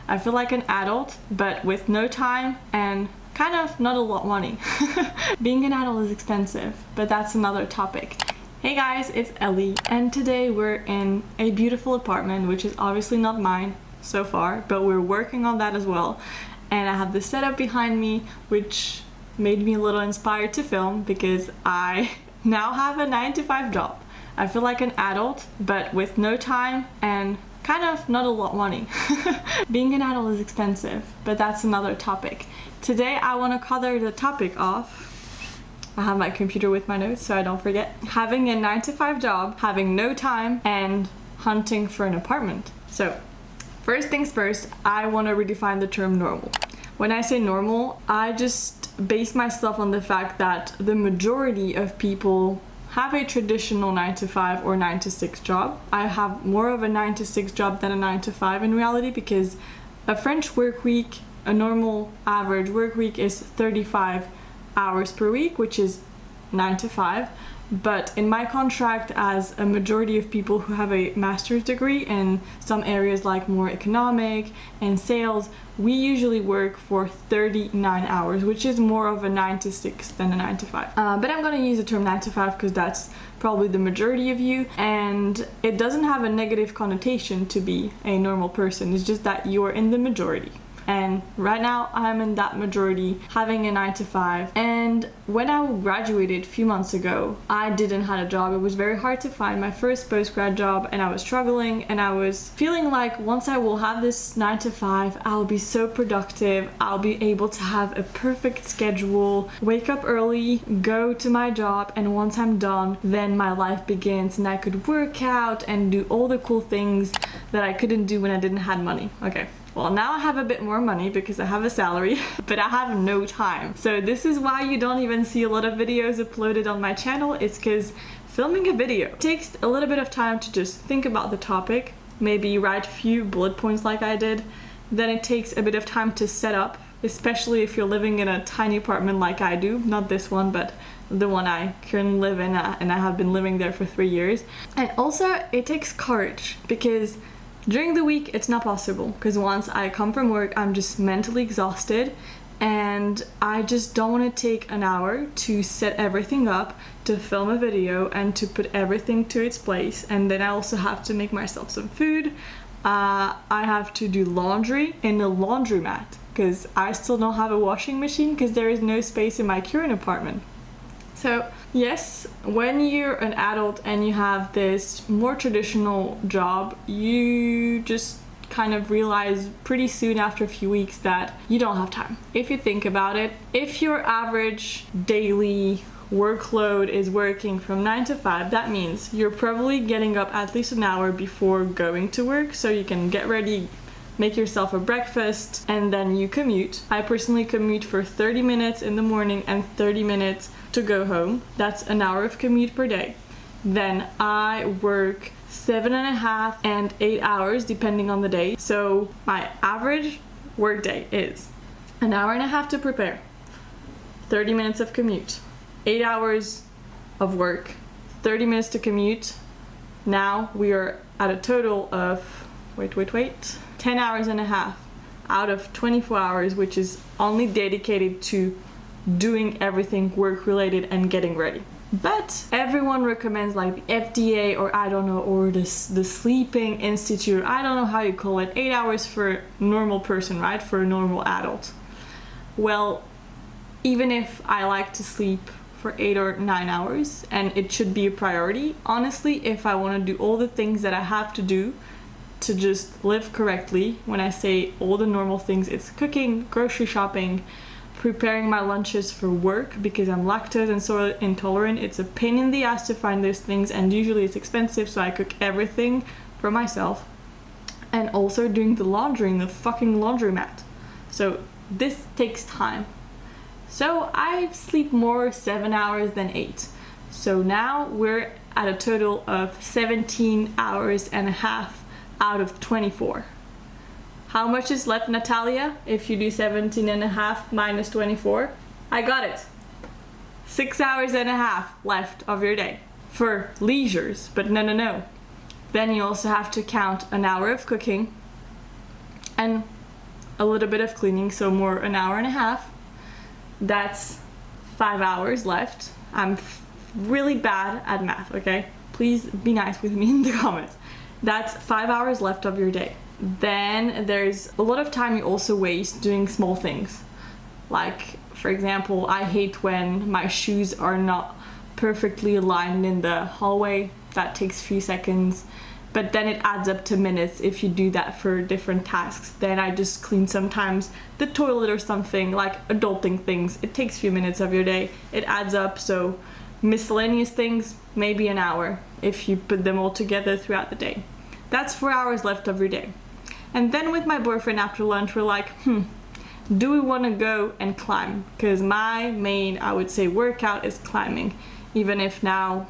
I feel like an adult, but with no time and kind of not a lot of money. Being an adult is expensive, but that's another topic. Hey guys, it's Ellie, and today we're in a beautiful apartment, which is obviously not mine so far, but we're working on that as well. And I have the setup behind me, which made me a little inspired to film because I now have a 9-to-5 job. I feel like an adult, but with no time and kind of not a lot of money. Being an adult is expensive, but that's another topic. Today I want to cover the topic of, I have my computer with my notes so I don't forget, having a 9-to-5 job, having no time, and hunting for an apartment. So first things first, I want to redefine the term normal. When I say normal, I just base myself on the fact that the majority of people have a traditional 9-to-5 or 9-to-6 job. I have more of a 9-to-6 job than a 9-to-5 in reality, because a French work week, a normal average work week is 35 hours per week, which is 9-to-5. But in my contract, as a majority of people who have a master's degree in some areas like more economic and sales, we usually work for 39 hours, which is more of a 9-to-6 than a 9-to-5. But I'm going to use the term 9-to-5 because that's probably the majority of you, and it doesn't have a negative connotation to be a normal person. It's just that you're in the majority. And right now I'm in that majority, having a 9-to-5. And when I graduated a few months ago, I didn't have a job. It was very hard to find my first post-grad job, and I was struggling, and I was feeling like once I will have this 9-to-5, I'll be so productive. I'll be able to have a perfect schedule, wake up early, go to my job, and once I'm done, then my life begins, and I could work out and do all the cool things that I couldn't do when I didn't have money. Okay. Well, now I have a bit more money because I have a salary, but I have no time. So this is why you don't even see a lot of videos uploaded on my channel. It's because filming a video takes a little bit of time to just think about the topic, maybe write a few bullet points like I did. Then it takes a bit of time to set up, especially if you're living in a tiny apartment like I do. Not this one, but the one I currently live in, and I have been living there for 3 years. And also it takes courage, because during the week, it's not possible, because once I come from work, I'm just mentally exhausted, and I just don't want to take an hour to set everything up, to film a video, and to put everything to its place. And then I also have to make myself some food. I have to do laundry in a laundromat, because I still don't have a washing machine, because there is no space in my current apartment. So yes, when you're an adult and you have this more traditional job, you just kind of realize pretty soon after a few weeks that you don't have time. If you think about it, if your average daily workload is working from 9-to-5, that means you're probably getting up at least an hour before going to work so you can get ready, make yourself a breakfast, and then you commute. I personally commute for 30 minutes in the morning and 30 minutes to go home. That's an hour of commute per day. Then I work 7.5 and 8 hours depending on the day. So my average work day is an hour and a half to prepare, 30 minutes of commute, 8 hours of work, 30 minutes to commute. Now we are at a total of, 10 hours and a half out of 24 hours, which is only dedicated to doing everything work related and getting ready. But everyone recommends, like the FDA or I don't know, or the Sleeping Institute, I don't know how you call it, 8 hours for a normal person, right? For a normal adult. Well, even if I like to sleep for 8 or 9 hours, and it should be a priority, honestly, if I want to do all the things that I have to do to just live correctly, when I say all the normal things, it's cooking, grocery shopping, preparing my lunches for work, because I'm lactose and soy intolerant. It's a pain in the ass to find those things, and usually it's expensive, so I cook everything for myself. And also doing the laundry in the fucking laundromat. So this takes time. So I sleep more 7 hours than 8. So now we're at a total of 17 hours and a half out of 24. How much is left, Natalia, if you do 17 and a half minus 24? I got it. 6 hours and a half left of your day for leisures, but no. Then you also have to count an hour of cooking and a little bit of cleaning, so more an hour and a half. That's 5 hours left. I'm really bad at math, okay? Please be nice with me in the comments. That's 5 hours left of your day. Then there's a lot of time you also waste doing small things. Like, for example, I hate when my shoes are not perfectly aligned in the hallway. That takes a few seconds, but then it adds up to minutes if you do that for different tasks. Then I just clean sometimes the toilet or something, like adulting things. It takes a few minutes of your day. It adds up, so miscellaneous things, maybe an hour if you put them all together throughout the day. That's 4 hours left of your day. And then with my boyfriend after lunch, we're like, do we want to go and climb? Because my main, I would say, workout is climbing. Even if now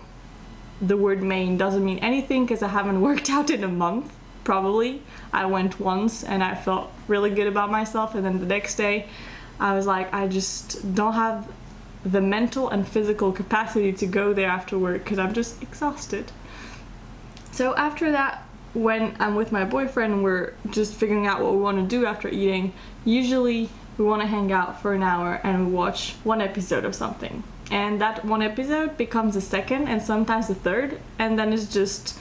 the word main doesn't mean anything because I haven't worked out in a month, probably. I went once and I felt really good about myself, and then the next day I was like, I just don't have the mental and physical capacity to go there after work because I'm just exhausted. So after that, when I'm with my boyfriend, we're just figuring out what we want to do after eating. Usually we want to hang out for an hour and we watch one episode of something. And that one episode becomes a second and sometimes a third, and then it's just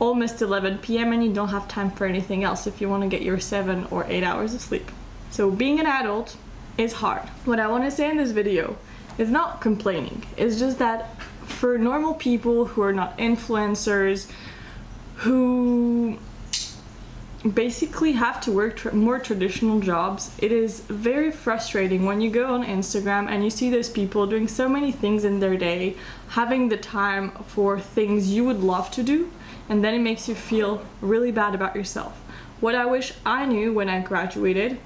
almost 11 p.m. and you don't have time for anything else if you want to get your 7 or 8 hours of sleep. So being an adult is hard. What I want to say in this video is not complaining. It's just that for normal people who are not influencers, who basically have to work more traditional jobs, it is very frustrating when you go on Instagram and you see those people doing so many things in their day, having the time for things you would love to do, and then it makes you feel really bad about yourself. What I wish I knew when I graduated,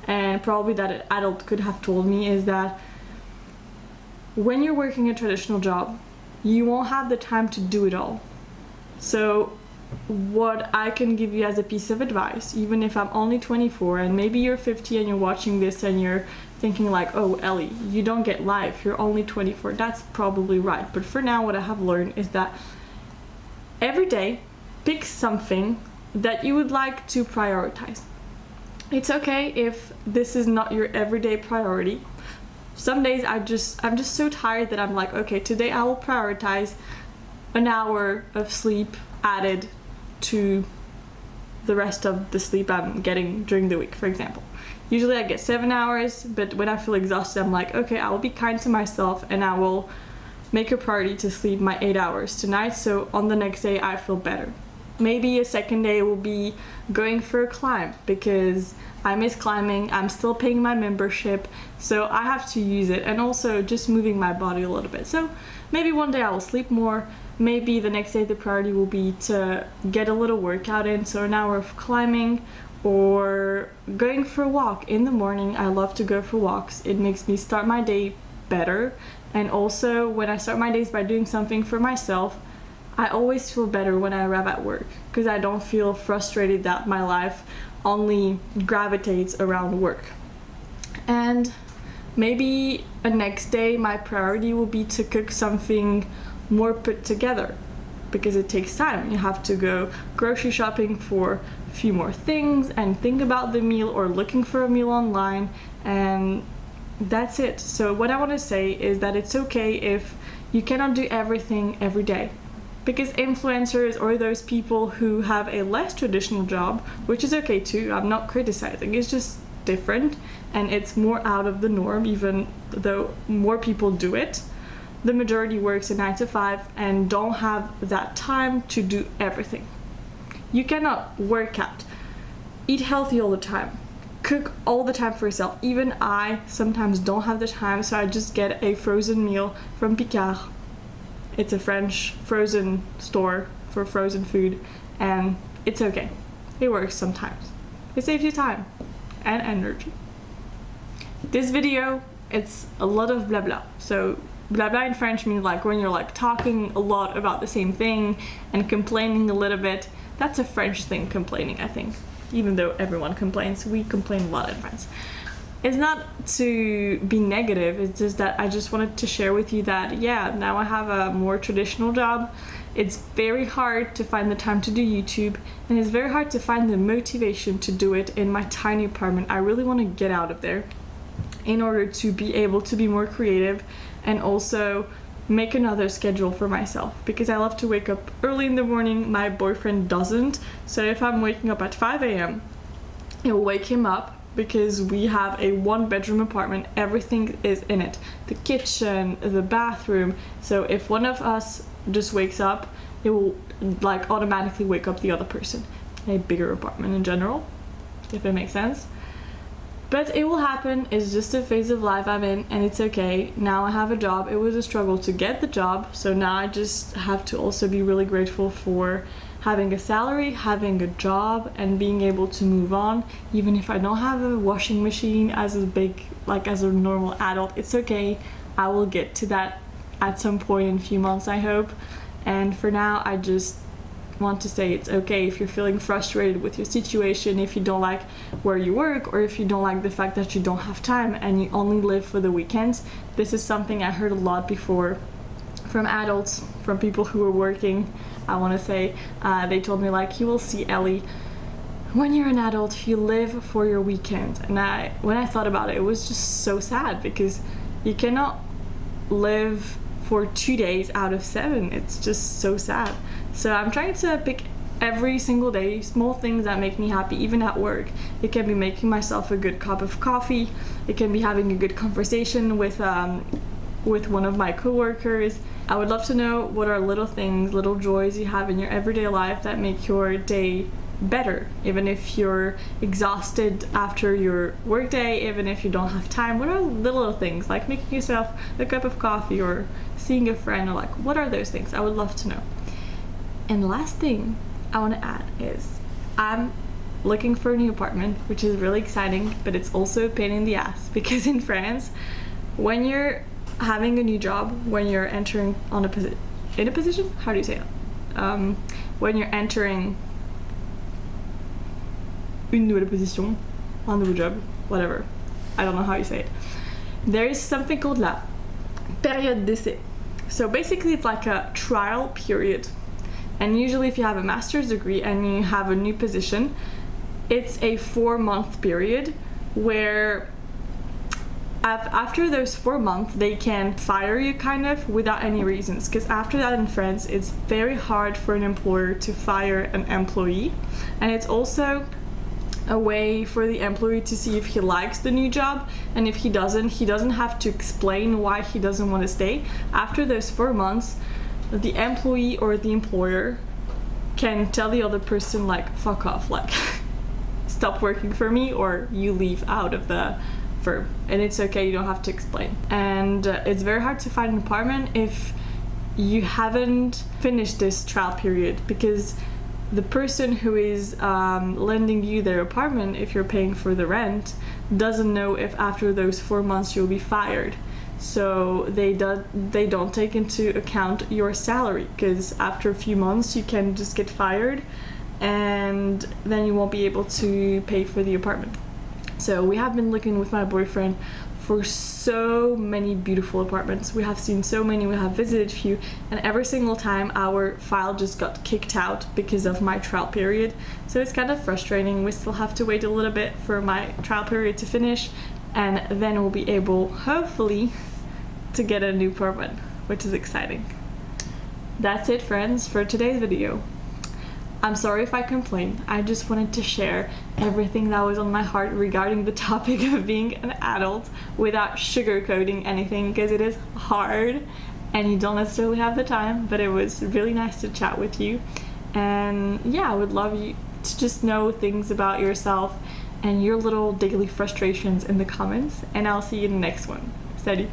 and probably that an adult could have told me, is that when you're working a traditional job, you won't have the time to do it all. So what I can give you as a piece of advice, even if I'm only 24 and maybe you're 50 and you're watching this and you're thinking like, oh Ellie, you don't get life, you're only 24. That's probably right. But for now, what I have learned is that every day pick something that you would like to prioritize. It's okay if this is not your everyday priority. Some days I'm just so tired that I'm like, okay, today I will prioritize an hour of sleep added to the rest of the sleep I'm getting during the week, for example. Usually I get 7 hours, but when I feel exhausted, I'm like, okay, I will be kind to myself and I will make a priority to sleep my 8 hours tonight, so on the next day I feel better. Maybe a second day will be going for a climb because I miss climbing, I'm still paying my membership, so I have to use it, and also just moving my body a little bit. So maybe one day I will sleep more. Maybe the next day the priority will be to get a little workout in, so an hour of climbing or going for a walk in the morning. I love to go for walks. It makes me start my day better, and also when I start my days by doing something for myself, I always feel better when I arrive at work because I don't feel frustrated that my life only gravitates around work. And maybe a next day my priority will be to cook something more put together because it takes time. You have to go grocery shopping for a few more things and think about the meal or looking for a meal online, and that's it. So what I want to say is that it's okay if you cannot do everything every day, because influencers or those people who have a less traditional job, which is okay too, I'm not criticizing, it's just different and it's more out of the norm, even though more people do it. The majority works a 9 to 5 and don't have that time to do everything. You cannot work out, eat healthy all the time, cook all the time for yourself. Even I sometimes don't have the time, so I just get a frozen meal from Picard. It's a French frozen store for frozen food, and it's okay. It works sometimes. It saves you time and energy. This video, it's a lot of blah blah. So blah blah in French means like when you're like talking a lot about the same thing and complaining a little bit. That's a French thing, complaining, I think. Even though everyone complains, we complain a lot in France. It's not to be negative, it's just that I just wanted to share with you that, yeah, now I have a more traditional job It's very hard to find the time to do YouTube, and it's very hard to find the motivation to do it in my tiny apartment. I really want to get out of there in order to be able to be more creative and also make another schedule for myself, because I love to wake up early in the morning. My boyfriend doesn't, so if I'm waking up at 5 a.m. it'll wake him up, because we have a 1-bedroom apartment. Everything is in it, the kitchen, the bathroom. So if one of us just wakes up, it will like automatically wake up the other person. A bigger apartment in general, if it makes sense. But it will happen. It's just a phase of life I'm in, and it's okay. Now I have a job. It was a struggle to get the job, so now I just have to also be really grateful for having a salary, having a job, and being able to move on. Even if I don't have a washing machine as a normal adult, it's okay. I will get to that at some point in a few months, I hope. And for now, I just want to say it's okay if you're feeling frustrated with your situation, if you don't like where you work, or if you don't like the fact that you don't have time and you only live for the weekends. This is something I heard a lot before from adults, from people who were working. I want to say they told me, like, you will see, Ellie, when you're an adult you live for your weekend. And when I thought about it, it was just so sad, because you cannot live for 2 days out of 7. It's just so sad. So I'm trying to pick every single day small things that make me happy, even at work. It can be making myself a good cup of coffee, it can be having a good conversation with one of my coworkers. I would love to know what are little things, little joys you have in your everyday life that make your day better, even if you're exhausted after your work day, even if you don't have time. What are little things, like making yourself a cup of coffee or seeing a friend, or like, what are those things? I would love to know. And the last thing I want to add is I'm looking for a new apartment, which is really exciting, but it's also a pain in the ass, because in France, when you're having a new job, when you're entering on a position, how do you say it? When you're entering une nouvelle position, un nouveau job, whatever, I don't know how you say it, there is something called la période d'essai. So basically it's like a trial period, and usually if you have a master's degree and you have a new position, it's a 4-month period where after those 4 months they can fire you kind of without any reasons, because after that in France it's very hard for an employer to fire an employee, and it's also a way for the employee to see if he likes the new job, and if he doesn't have to explain why he doesn't want to stay. After those 4 months, the employee or the employer can tell the other person, like, fuck off, like stop working for me, or you leave out of the firm, and it's okay, you don't have to explain. And it's very hard to find an apartment if you haven't finished this trial period, because the person who is lending you their apartment, if you're paying for the rent, doesn't know if after those 4 months you'll be fired. So they don't take into account your salary, because after a few months you can just get fired, and then you won't be able to pay for the apartment. So we have been looking with my boyfriend for so many beautiful apartments. We have seen so many, we have visited few, and every single time our file just got kicked out because of my trial period. So it's kind of frustrating. We still have to wait a little bit for my trial period to finish, and then we'll be able, hopefully, to get a new apartment, which is exciting. That's it, friends, for today's video. I'm sorry if I complained. I just wanted to share everything that was on my heart regarding the topic of being an adult without sugarcoating anything, because it is hard and you don't necessarily have the time, but it was really nice to chat with you. And yeah, I would love you to just know things about yourself and your little daily frustrations in the comments, and I'll see you in the next one. Salut!